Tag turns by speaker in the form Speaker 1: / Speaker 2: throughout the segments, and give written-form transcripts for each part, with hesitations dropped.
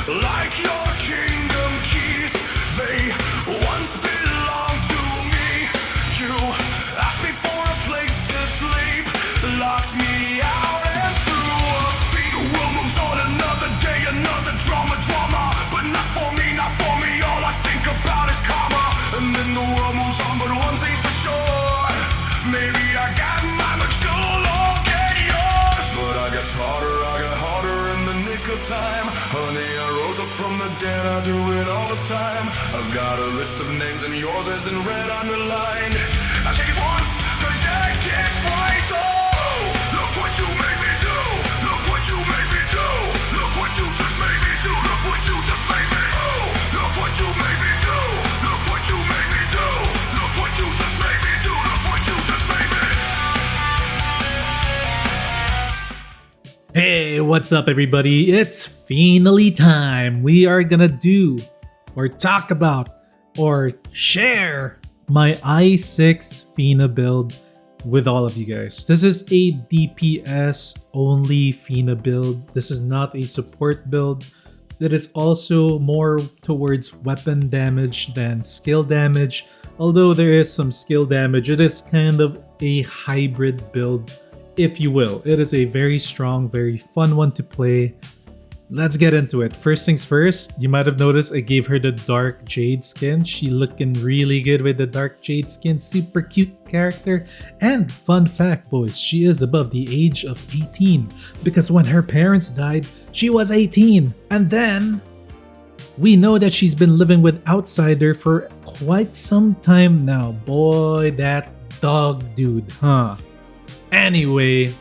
Speaker 1: like your kingdom keys. They once belonged to me. You asked me for a place to sleep, locked me out and threw a feat. The world moves on, another day, another drama. But not for me, all I think about is karma. And then the world moves on, but one thing's for sure, maybe I got mine, but you'll all get yours. But I got smarter, I got harder in the nick of time. Honey, I rose up from the dead, I do it all the time. I've got a list of names and yours is in red underlined. I check it once, cause I get twice. Oh, look what you made me do. Look what you made me do. Look what you just made me do. Look what you just made me do. Look what you made me do. Look what you made me do. Look what you just made me do. Look what you just made me.
Speaker 2: Hey, what's up everybody? It's finally time. We are gonna do or talk about or share my i6 Fina build with all of you guys. This is a DPS only Fina build. This is not a support build. It is also more towards weapon damage than skill damage. Although there is some skill damage, it is kind of a hybrid build, if you will. It is a very strong, very fun one to play. Let's get into it. First things first, you might have noticed I gave her the dark jade skin. She looking really good with the dark jade skin. Super cute character. And fun fact, boys, she is above the age of 18 because when her parents died, she was 18. And then we know that she's been living with Outsider for quite some time now. Boy, that dog dude, huh? Anyway,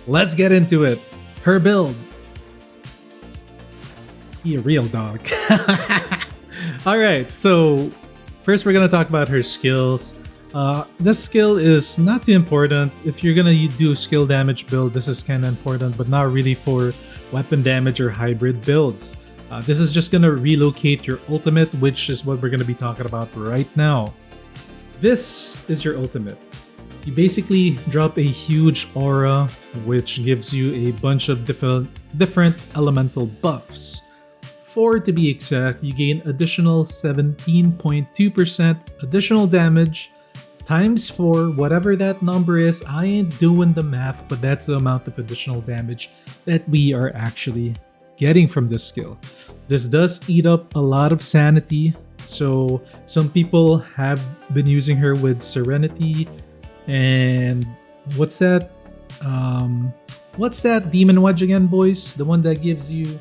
Speaker 2: let's get into it. Her build. He a real dog. Alright, so first we're gonna talk about her skills. This skill is not too important. If you're gonna do skill damage build, this is kind of important, but not really for weapon damage or hybrid builds. This is just gonna relocate your ultimate, which is what we're gonna be talking about right now. This is your ultimate. You basically drop a huge aura, which gives you a bunch of different elemental buffs. 4 to be exact, you gain additional 17.2% additional damage times 4, whatever that number is. I ain't doing the math, but that's the amount of additional damage that we are actually getting from this skill. This does eat up a lot of sanity, so some people have been using her with Serenity. And what's that demon wedge again, boys? The one that gives you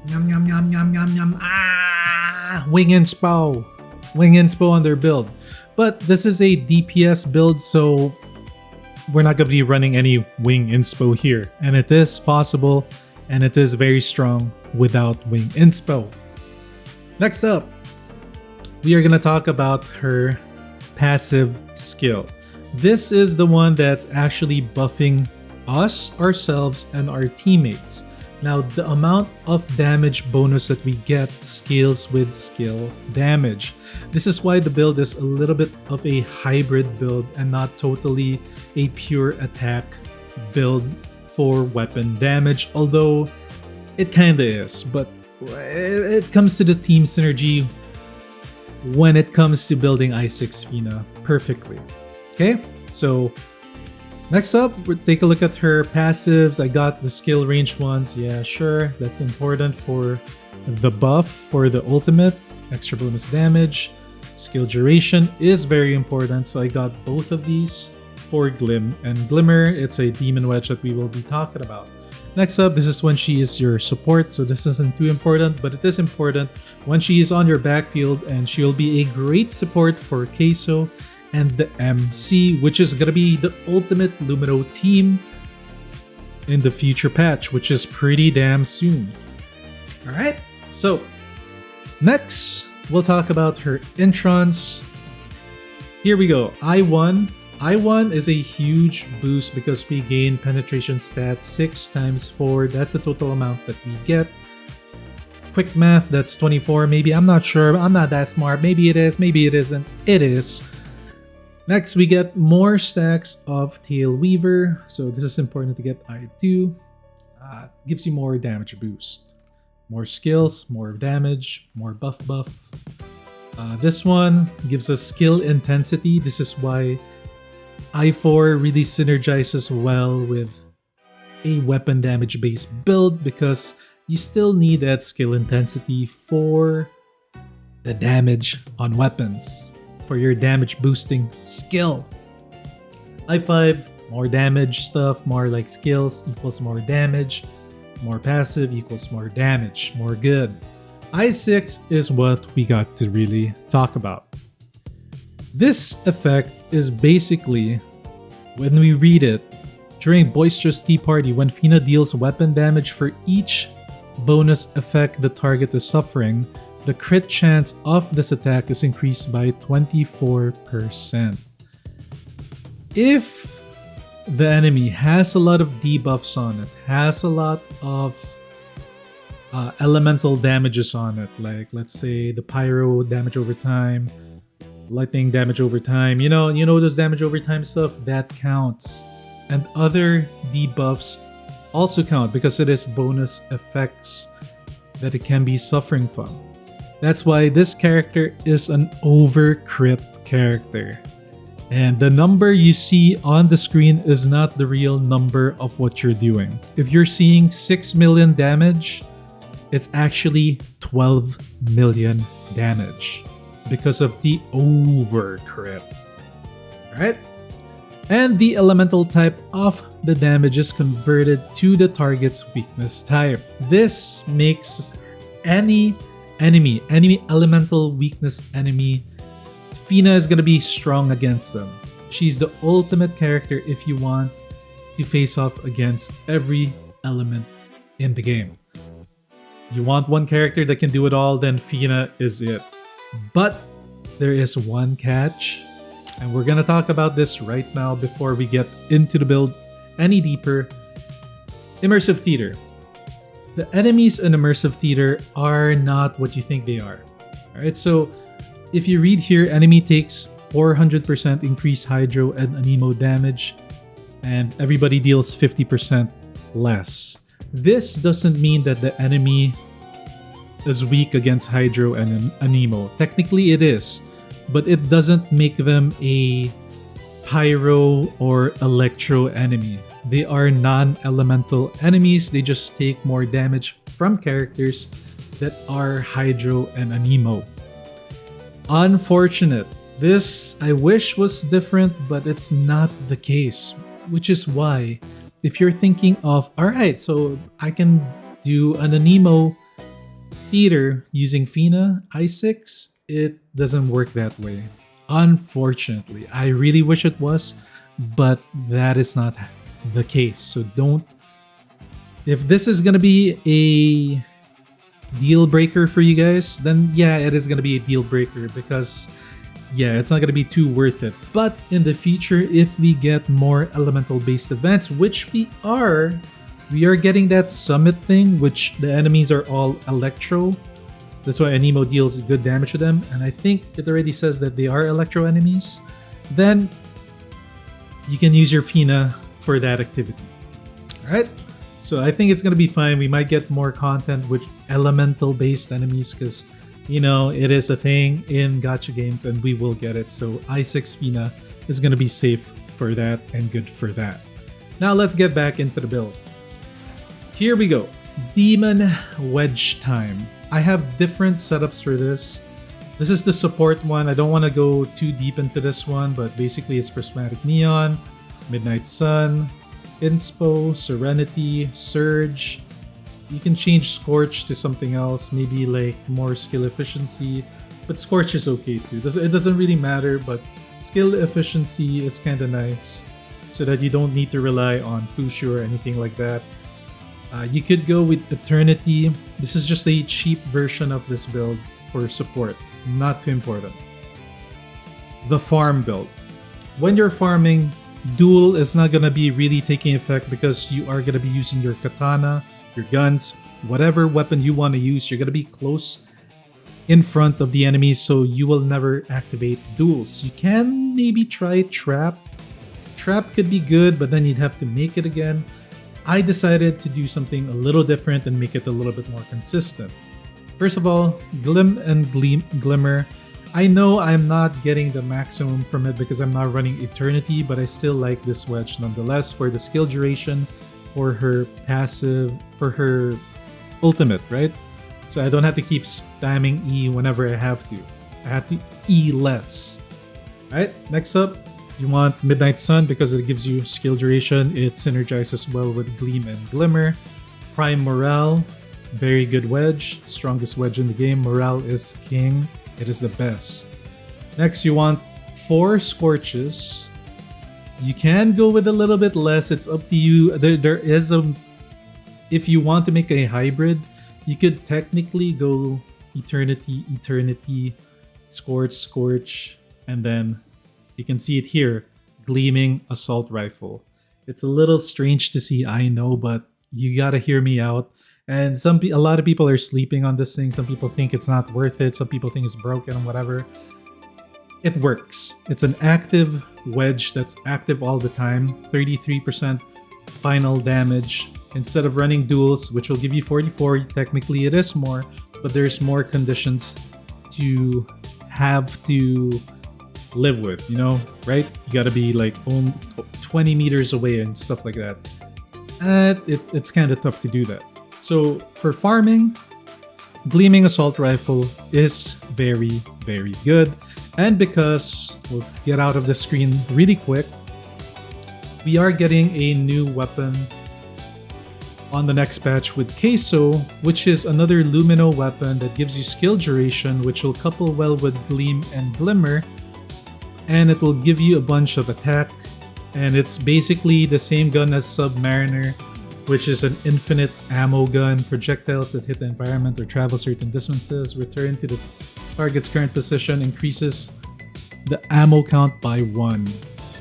Speaker 2: yum yum yum yum yum yum wing inspo on their build. But this is a DPS build, so we're not gonna be running any wing inspo here. And it is possible, and it is very strong without wing inspo. Next up, we are gonna talk about her passive skill. This is the one that's actually buffing us, ourselves, and our teammates. Now, the amount of damage bonus that we get scales with skill damage. This is why the build is a little bit of a hybrid build and not totally a pure attack build for weapon damage, although it kinda is, but it comes to the team synergy when it comes to building i6 Fina perfectly. Okay, so next up, we'll take a look at her passives. I got the skill range ones. Yeah, sure, that's important for the buff for the ultimate. Extra bonus damage. Skill duration is very important, so I got both of these for Glim and Glimmer. It's a demon wedge that we will be talking about. Next up, this is when she is your support, so this isn't too important, but it is important when she is on your backfield, and she will be a great support for Queso and the MC, which is gonna be the ultimate Lumino team in the future patch, which is pretty damn soon. Alright, so next we'll talk about her introns. Here we go. I1 is a huge boost because we gain penetration stats 6 times 4. That's the total amount that we get. Quick math, that's 24 maybe. I'm not sure. I'm not that smart. Maybe it is, maybe it isn't. It is. Next, we get more stacks of Tail Weaver. So this is important to get I2. Gives you more damage boost. more skills, more damage, more buff. This one gives us skill intensity. This is why I4 really synergizes well with a weapon damage based build, because you still need that skill intensity for the damage on weapons, for your damage boosting skill. I5, more damage stuff, more like skills equals more damage, more passive equals more damage, more good. I6 is what we got to really talk about. This effect is basically, when we read it, during Boisterous Tea Party, when Fina deals weapon damage for each bonus effect the target is suffering, the crit chance of this attack is increased by 24%. If the enemy has a lot of debuffs on it, has a lot of elemental damages on it, like let's say the pyro damage over time, lightning damage over time, you know those damage over time stuff, that counts. And other debuffs also count because it is bonus effects that it can be suffering from. That's why this character is an over crit character. And the number you see on the screen is not the real number of what you're doing. If you're seeing 6 million damage, it's actually 12 million damage because of the over crit. Alright? And the elemental type of the damage is converted to the target's weakness type. This makes any elemental weakness enemy, Fina is gonna be strong against them. She's the ultimate character if you want to face off against every element in the game. You want one character that can do it all, then Fina is it. But there is one catch, and we're gonna talk about this right now before we get into the build any deeper. Immersive Theatre. The enemies in Immersive Theatre are not what you think they are. Alright, so if you read here, enemy takes 400% increased Hydro and Anemo damage, and everybody deals 50% less. This doesn't mean that the enemy is weak against Hydro and Anemo. Technically it is, but it doesn't make them a Pyro or Electro enemy. They are non-elemental enemies, they just take more damage from characters that are Hydro and Anemo. Unfortunate. This I wish was different, but it's not the case. Which is why, if you're thinking of, alright, so I can do an Anemo theater using Fina, I6, it doesn't work that way. Unfortunately. I really wish it was, but that is not the case. So don't... If this is gonna be a deal breaker for you guys, then yeah, it is gonna be a deal breaker because yeah, it's not gonna be too worth it. But in the future, if we get more elemental based events, which we are getting that summit thing, which the enemies are all electro. That's why Anemo deals good damage to them, and I think it already says that they are electro enemies. Then you can use your Fina for that activity. Alright? So I think it's gonna be fine. We might get more content with elemental based enemies because, you know, it is a thing in gacha games and we will get it. So I6 Fina is gonna be safe for that and good for that. Now let's get back into the build. Here we go. Demon Wedge time. I have different setups for this. This is the support one. I don't want to go too deep into this one, but basically it's Prismatic Neon, Midnight Sun, Inspo, Serenity, Surge. You can change Scorch to something else, maybe like more skill efficiency, but Scorch is okay too. It doesn't really matter, but skill efficiency is kind of nice so that you don't need to rely on Fushu or anything like that. You could go with Eternity. This is just a cheap version of this build for support, not too important. The farm build. When you're farming, Duel is not gonna be really taking effect because you are gonna be using your katana, your guns, whatever weapon you want to use. You're gonna be close in front of the enemy, so you will never activate duels. You can maybe try Trap. Trap could be good, but then you'd have to make it again. I decided to do something a little different and make it a little bit more consistent. First of all, Glimmer. I know I'm not getting the maximum from it because I'm not running Eternity, but I still like this wedge nonetheless for the skill duration, for her passive, for her ultimate, right? So I don't have to keep spamming E whenever I have to. I have to E less. Alright, next up, you want Midnight Sun because it gives you skill duration. It synergizes well with Gleam and Glimmer. Prime Morale, very good wedge. Strongest wedge in the game. Morale is king. It is the best. Next, you want 4 Scorches. You can go with a little bit less. It's up to you. There is a... If you want to make a hybrid, you could technically go Eternity, Scorch, and then you can see it here, Gleaming Assault Rifle. It's a little strange to see, I know, but you gotta hear me out. And a lot of people are sleeping on this thing. Some people think it's not worth it. Some people think it's broken, whatever. It works. It's an active wedge that's active all the time. 33% final damage. Instead of running duels, which will give you 44, technically it is more, but there's more conditions to have to live with, you know, right? You gotta be like 20 meters away and stuff like that. It's kind of tough to do that. So for farming, Gleaming Assault Rifle is very, very good. And because we'll get out of the screen really quick, we are getting a new weapon on the next patch with Queso, which is another Lumino weapon that gives you skill duration, which will couple well with Gleam and Glimmer, and it will give you a bunch of attack. And it's basically the same gun as Submariner, which is an infinite ammo gun. Projectiles that hit the environment or travel certain distances return to the target's current position, increases the ammo count by 1.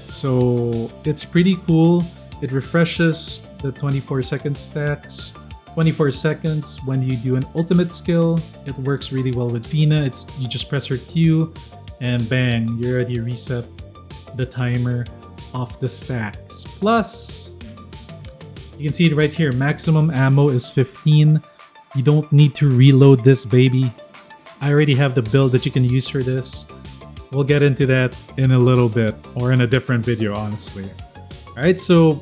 Speaker 2: So it's pretty cool. It refreshes the 24-second stacks. 24 seconds when you do an ultimate skill. It works really well with Fina. You just press her Q and bang, you already reset the timer of the stacks. Plus, you can see it right here, maximum ammo is 15. You don't need to reload this baby. I already have the build that you can use for this. We'll get into that in a little bit, or in a different video, honestly. Alright, so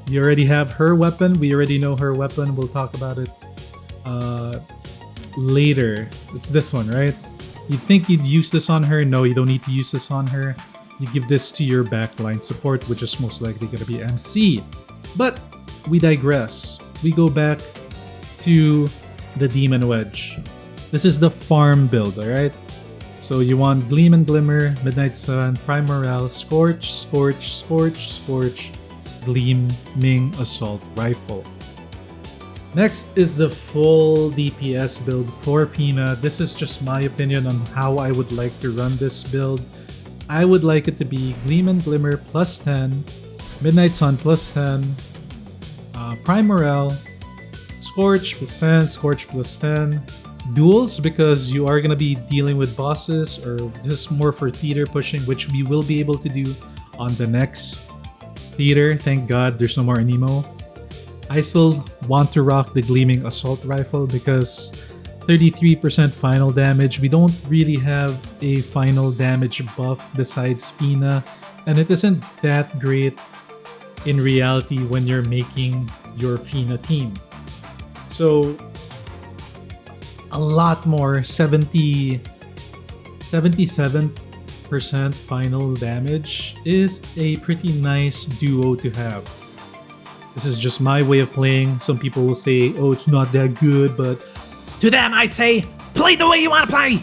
Speaker 2: you already have her weapon. We already know her weapon. We'll talk about it later. It's this one, right? You'd think you'd use this on her. No, you don't need to use this on her. You give this to your backline support, which is most likely going to be MC. But we digress. We go back to the Demon Wedge. This is the farm build, alright? So you want Gleam and Glimmer, Midnight Sun, Prime Morale, Scorch, Gleaming Assault Rifle. Next is the full DPS build for Fina. This is just my opinion on how I would like to run this build. I would like it to be Gleam and Glimmer plus 10, Midnight Sun plus 10, Prime Morale, Scorch plus 10, Scorch plus 10. Duels, because you are going to be dealing with bosses, or this is more for theater pushing, which we will be able to do on the next theater. Thank God there's no more Anemo. I still want to rock the Gleaming Assault Rifle because 33% final damage. We don't really have a final damage buff besides Fina, and it isn't that great in reality when you're making your Fina team. So a lot more, 77% final damage is a pretty nice duo to have. This is just my way of playing. Some people will say, oh, it's not that good, but to them I say, play the way you want to play!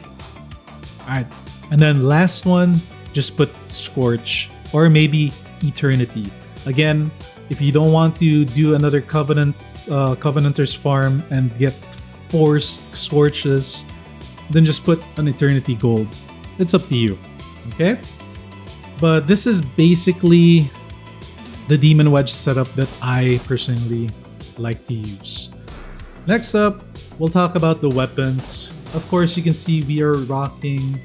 Speaker 2: Alright, and then last one, just put Scorch, or maybe Eternity. Again, if you don't want to do another Covenanter's farm and get 4 Scorches, then just put an Eternity Gold. It's up to you, okay? But this is basically the Demon Wedge setup that I personally like to use. Next up, we'll talk about the weapons. Of course, you can see we are rocking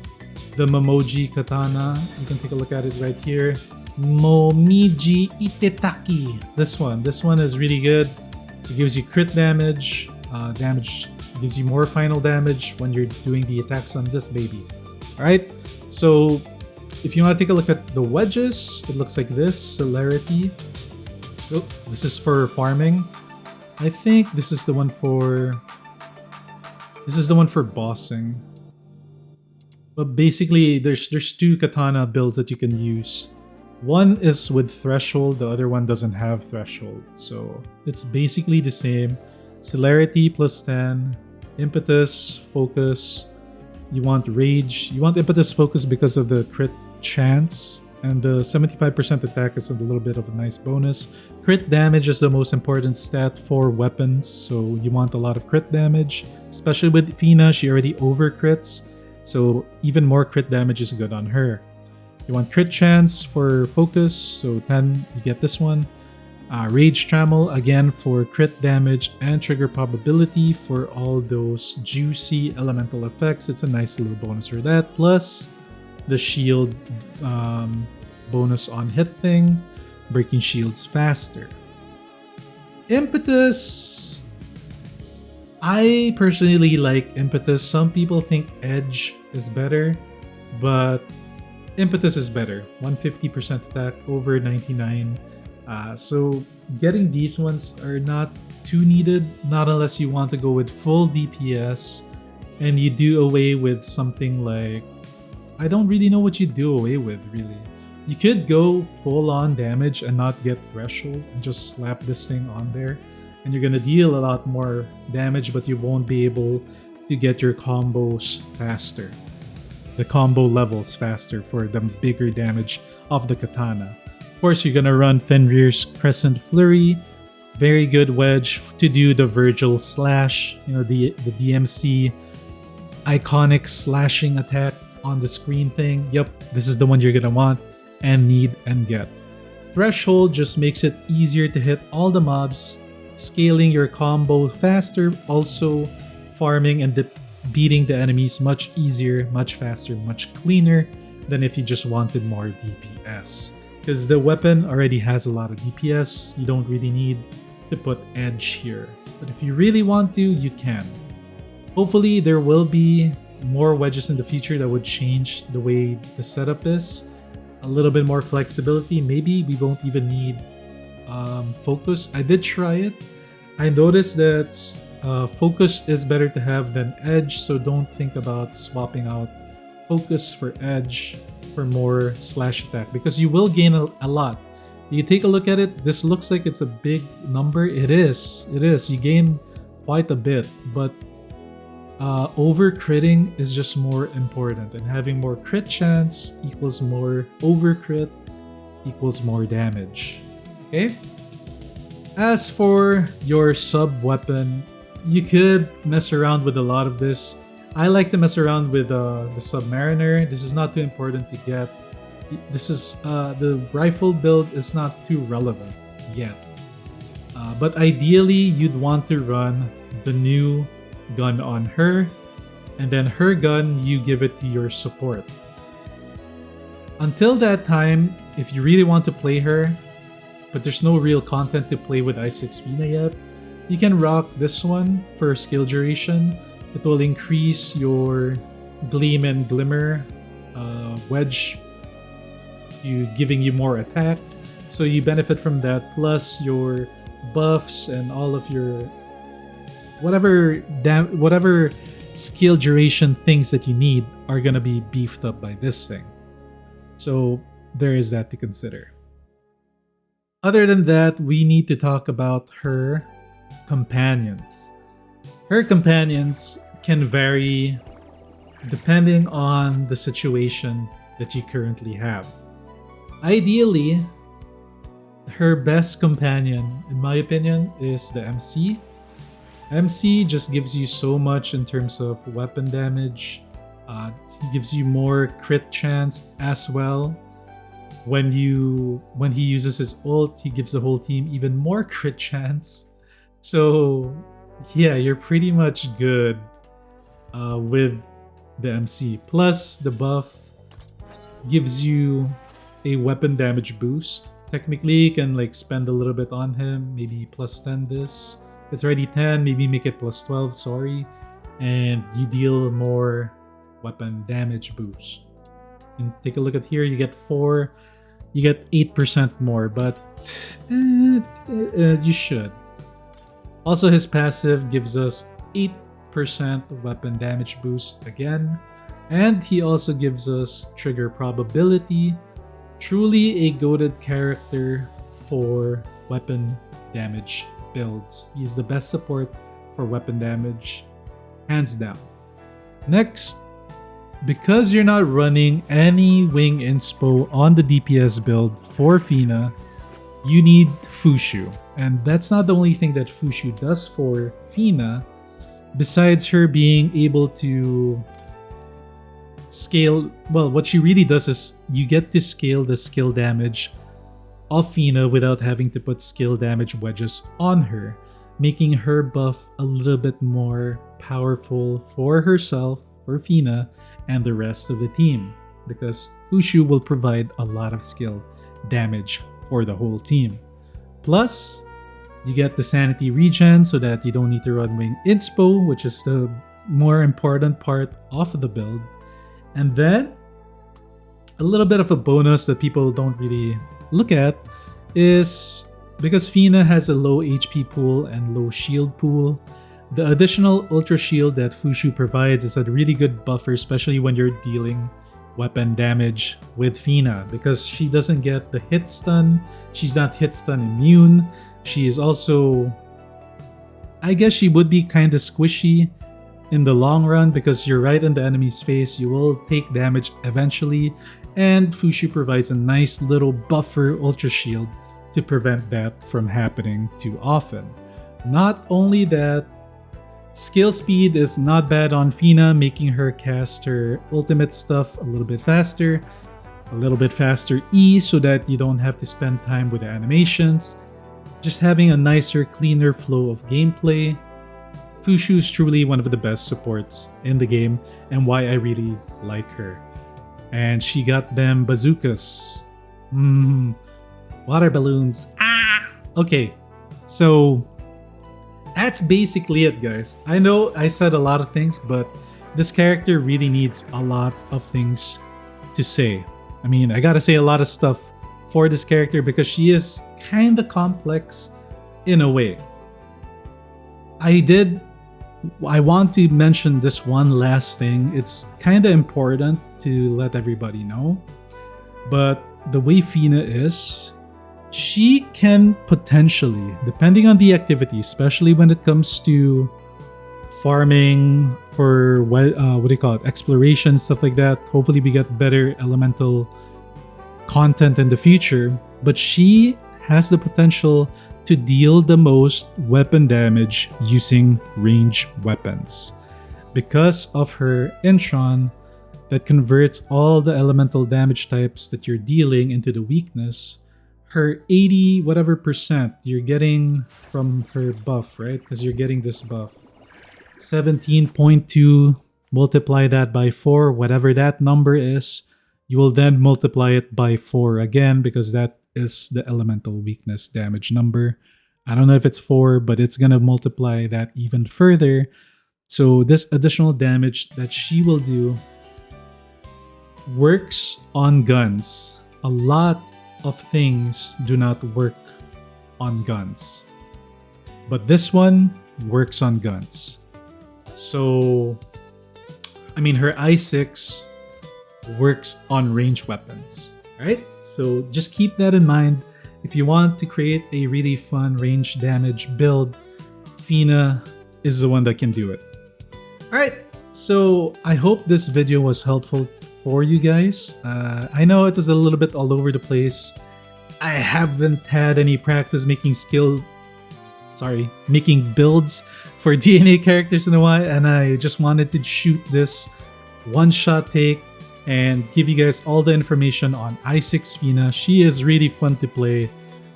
Speaker 2: the Memoji Katana. You can take a look at it right here. Momiji Itetaki. This one is really good. It gives you crit damage. Gives you more final damage when you're doing the attacks on this baby. Alright, so if you want to take a look at the wedges, it looks like this. Celerity. Oh, this is for farming. I think this is the one for bossing. But basically, there's two katana builds that you can use. One is with threshold, the other one doesn't have threshold. So it's basically the same. Celerity plus 10, impetus, focus. You want rage. You want impetus focus because of the crit chance. And the 75% attack is a little bit of a nice bonus. Crit damage is the most important stat for weapons. So you want a lot of crit damage. Especially with Fina, she already over crits. So even more crit damage is good on her. You want crit chance for focus. So 10, you get this one. Rage Trammel, again for crit damage and trigger probability for all those juicy elemental effects. It's a nice little bonus for that. Plus the shield bonus on hit thing, breaking shields faster. Impetus. I personally like Impetus. Some people think Edge is better, but Impetus is better. 150% attack over 99. So getting these ones are not too needed, not unless you want to go with full DPS and you do away with something like, I don't really know what you do away with really. You could go full on damage and not get threshold and just slap this thing on there and you're gonna deal a lot more damage, but you won't be able to get your combos faster. The combo levels faster for the bigger damage of the katana. Of course, you're gonna run Fenrir's Crescent Flurry. Very good wedge to do the Virgil slash, the DMC iconic slashing attack on the screen thing. Yep, this is the one you're gonna want and need and get. Threshold just makes it easier to hit all the mobs, scaling your combo faster, also farming and beating the enemies much easier, much faster, much cleaner than if you just wanted more DPS. Because the weapon already has a lot of DPS, you don't really need to put edge here. But if you really want to, you can. Hopefully there will be more wedges in the future that would change the way the setup is. A little bit more flexibility. Maybe we won't even need focus. I did try it. I noticed that focus is better to have than edge, so don't think about swapping out focus for edge for more slash attack because you will gain a lot. You take a look at it, this looks like it's a big number. It is. You gain quite a bit, but over critting is just more important, and having more crit chance equals more over crit equals more damage. Okay? As for your sub weapon, you could mess around with a lot of this. I like to mess around with the Submariner. This is not too important to get. This is the rifle build is not too relevant yet. But ideally, you'd want to run the new gun on her, and then her gun, you give it to your support. Until that time, if you really want to play her, but there's no real content to play with i6 Fina yet, you can rock this one for skill duration. It will increase your Gleam and Glimmer wedge, giving you more attack. So you benefit from that, plus your buffs and all of your whatever skill duration things that you need are gonna be beefed up by this thing. So there is that to consider. Other than that, we need to talk about her companions. Her companions can vary depending on the situation that you currently have. Ideally, her best companion, in my opinion, is the MC. MC just gives you so much in terms of weapon damage. Gives you more crit chance as well. When he uses his ult, he gives the whole team even more crit chance. So yeah, you're pretty much good with the MC. Plus the buff gives you a weapon damage boost. Technically, you can like spend a little bit on him, maybe plus 10 this. It's already 10, maybe make it plus 12, sorry. And you deal more weapon damage boost. And take a look at here, you get 4, you get 8% more, but you should. Also, his passive gives us 8% weapon damage boost again. And he also gives us trigger probability. Truly a goated character for weapon damage builds. He's the best support for weapon damage, hands down. Next, because you're not running any wing inspo on the DPS build for Fina, you need Fushu. And that's not the only thing that Fushu does for Fina, besides her being able to scale. Well, what she really does is you get to scale the skill damage of Fina without having to put skill damage wedges on her, making her buff a little bit more powerful for herself, for Fina, and the rest of the team, because Fushu will provide a lot of skill damage for the whole team. Plus, you get the sanity regen so that you don't need to run wing inspo, which is the more important part of the build. And then, a little bit of a bonus that people don't really look at is because Fina has a low HP pool and low shield pool, the additional ultra shield that Fushu provides is a really good buffer, especially when you're dealing weapon damage with Fina, because she doesn't get the hit stun, she's not hit stun immune, she is also, I guess she would be kind of squishy in the long run because you're right in the enemy's face, you will take damage eventually, and Fushu provides a nice little buffer ultra shield to prevent that from happening too often. Not only that, skill speed is not bad on Fina, making her cast her ultimate stuff a little bit faster E so that you don't have to spend time with the animations. Just having a nicer, cleaner flow of gameplay. Fushu is truly one of the best supports in the game and why I really like her. And she got them bazookas. Water balloons. Okay, so that's basically it, guys. I know I said a lot of things, but this character really needs a lot of things to say. I mean, I gotta say a lot of stuff for this character because she is kind of complex in a way. I want to mention this one last thing. It's kind of important to let everybody know. But the way Fina is, she can potentially, depending on the activity, especially when it comes to farming for exploration, stuff like that. Hopefully we get better elemental content in the future. But she has the potential to deal the most weapon damage using range weapons. Because of her intron that converts all the elemental damage types that you're dealing into the weakness, her 80 whatever percent you're getting from her buff, right? Because you're getting this buff. 17.2, multiply that by 4, whatever that number is, you will then multiply it by 4 again because that is the elemental weakness damage number. I don't know if it's 4, but it's gonna multiply that even further. So this additional damage that she will do works on guns. A lot of things do not work on guns, but this one works on guns. So, I mean, her I6 works on range weapons, right? So just keep that in mind. If you want to create a really fun range damage build, Fina is the one that can do it. Alright, so I hope this video was helpful for you guys. I know it was a little bit all over the place. I haven't had any practice making builds for DNA characters in a while, and I just wanted to shoot this one-shot take and give you guys all the information on I6 Fina. She is really fun to play,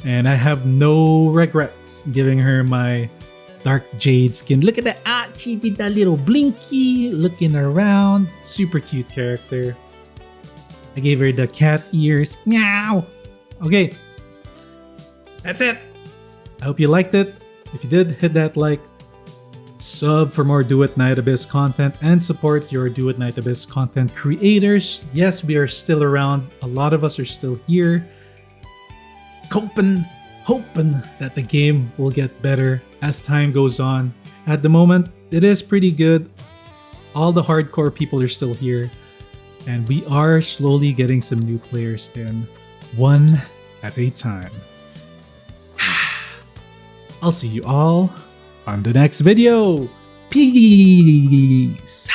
Speaker 2: and I have no regrets giving her my Dark Jade skin. Look at that! She did that little blinky, looking around. Super cute character. I gave her the cat ears. Meow. Okay. That's it. I hope you liked it. If you did, hit that like, sub for more Duet Night Abyss content, and support your Duet Night Abyss content creators. Yes, we are still around. A lot of us are still here. Hoping that the game will get better as time goes on. At the moment, it is pretty good. All the hardcore people are still here. And we are slowly getting some new players in, one at a time. I'll see you all on the next video. Peace.